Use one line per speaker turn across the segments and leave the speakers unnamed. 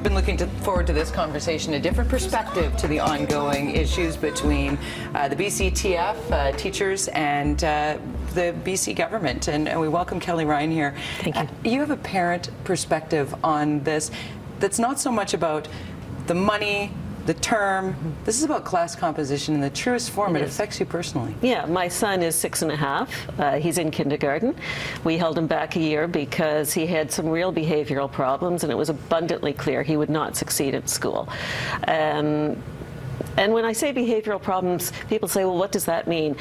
been looking forward to this conversation, a different perspective to the ongoing issues between the BCTF teachers and the BC government. And we welcome Kelly Ryan here.
Thank you.
You have a parent perspective on this that's not so much about the money, the term. This is about class composition in the truest form. It affects you personally.
Yeah, my son is 6½. He's in kindergarten. We held him back a year because he had some real behavioral problems, and it was abundantly clear he would not succeed at school. And when I say behavioral problems, people say, well, what does that mean?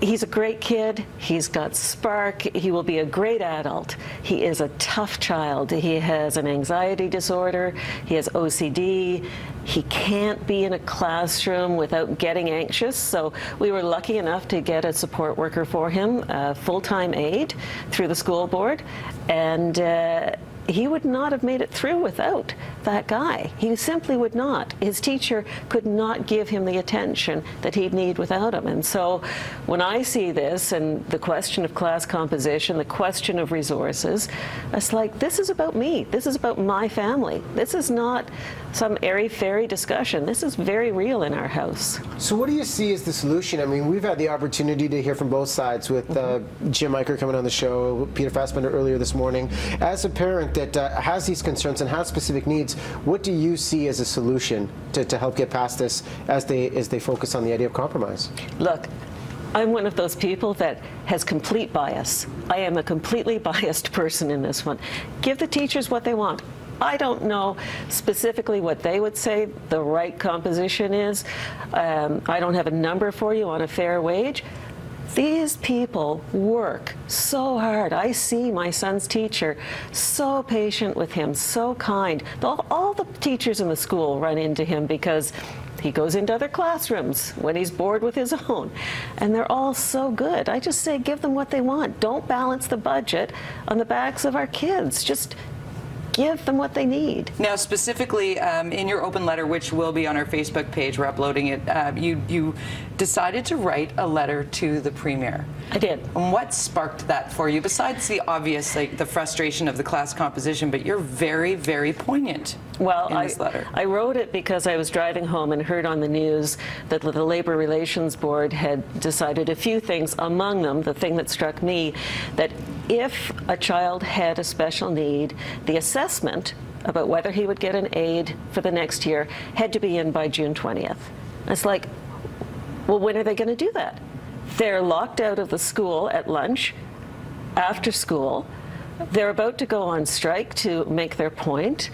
He's a great kid. He's got spark. He will be a great adult. He is a tough child. He has an anxiety disorder. He has OCD. He can't be in a classroom without getting anxious. So we were lucky enough to get a support worker for him, a full-time aide through the school board. And he would not have made it through without that guy. He simply would not. His teacher could not give him the attention that he'd need without him. And so when I see this and the question of class composition, the question of resources, it's like, this is about me. This is about my family. This is not some airy-fairy discussion. This is very real in our house.
So what do you see as the solution? I mean, we've had the opportunity to hear from both sides with Jim Eicher coming on the show, Peter Fassbender earlier this morning. As a parent that has these concerns and has specific needs, what do you see as a solution to help get past this as they focus on the idea of compromise?
Look, I'm one of those people that has complete bias. I am a completely biased person in this one. Give the teachers what they want. I don't know specifically what they would say the right composition is. I don't have a number for you on a fair wage. These people work so hard. I see my son's teacher, so patient with him, so kind. All the teachers in the school run into him because he goes into other classrooms when he's bored with his own. And they're all so good. I just say give them what they want. Don't balance the budget on the backs of our kids. Just give them what they need.
Now, specifically in your open letter, which will be on our Facebook page, we're uploading it, you decided to write a letter to the Premier.
I did.
And what sparked that for you, besides the obvious, like the frustration of the class composition, but you're very, very poignant in this letter.
I wrote it because I was driving home and heard on the news that the Labor Relations Board had decided a few things, among them, the thing that struck me, that if a child had a special need, the assessment about whether he would get an aid for the next year had to be in by June 20th. It's like, well, when are they going to do that? They're locked out of the school at lunch, after school. They're about to go on strike to make their point.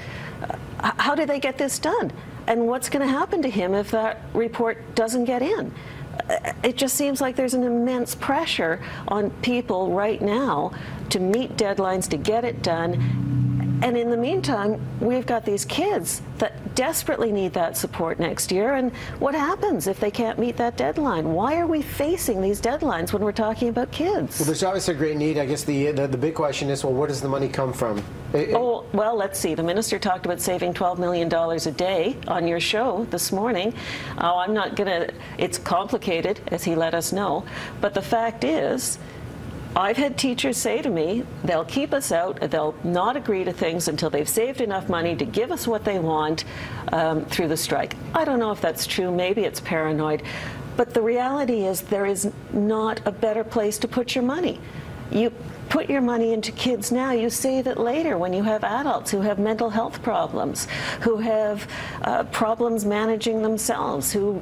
How do they get this done? And what's going to happen to him if that report doesn't get in? It just seems like there's an immense pressure on people right now to meet deadlines, to get it done. And in the meantime, we've got these kids that desperately need that support next year. And what happens if they can't meet that deadline? Why are we facing these deadlines when we're talking about kids?
Well, there's obviously a great need. I guess the big question is, well, where does the money come from?
Oh, well, let's see. The minister talked about saving $12 million a day on your show this morning. Oh, I'm not going to, it's complicated, as he let us know. But the fact is, I've had teachers say to me, they'll keep us out, they'll not agree to things until they've saved enough money to give us what they want through the strike. I don't know if that's true. Maybe it's paranoid. But the reality is there is not a better place to put your money. You put your money into kids now, you save it later when you have adults who have mental health problems, who have problems managing themselves, who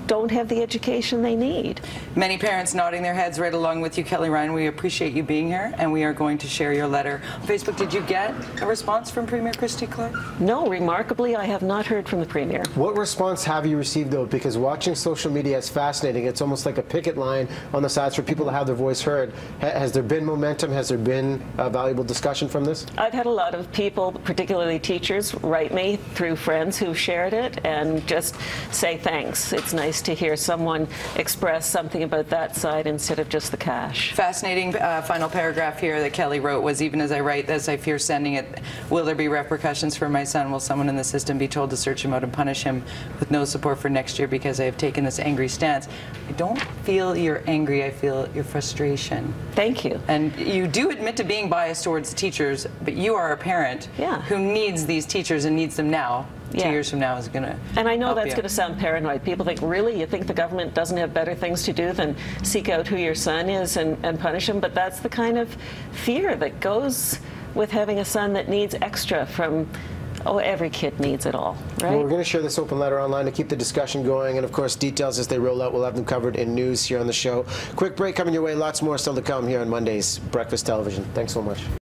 don't have the education they need.
Many parents nodding their heads right along with you, Kelly Ryan. We appreciate you being here, and we are going to share your letter. On Facebook, did you get a response from Premier Christy Clark?
No, remarkably, I have not heard from the Premier.
What response have you received, though? Because watching social media is fascinating. It's almost like a picket line on the sides for people to have their voice heard. Has there been momentum? Has there been a valuable discussion from this?
I've had a lot of people, particularly teachers, write me through friends who shared it and just say thanks. It's nice nice to hear someone express something about that side instead of just the cash.
Fascinating final paragraph here that Kelly wrote was, even as I write this, I fear sending it. Will there be repercussions for my son? Will someone in the system be told to search him out and punish him with no support for next year because I have taken this angry stance? I don't feel you're angry. I feel your frustration.
Thank you.
And you do admit to being biased towards teachers, but you are a parent who needs these teachers and needs them now. 2 years from now is going to
And I know that's going to sound paranoid. People think, really? You think the government doesn't have better things to do than seek out who your son is and punish him? But that's the kind of fear that goes with having a son that needs extra from, oh, every kid needs it all, right?
Well, we're going to share this open letter online to keep the discussion going, and of course details as they roll out, we'll have them covered in news here on the show. Quick break coming your way, lots more still to come here on Monday's Breakfast Television. Thanks so much.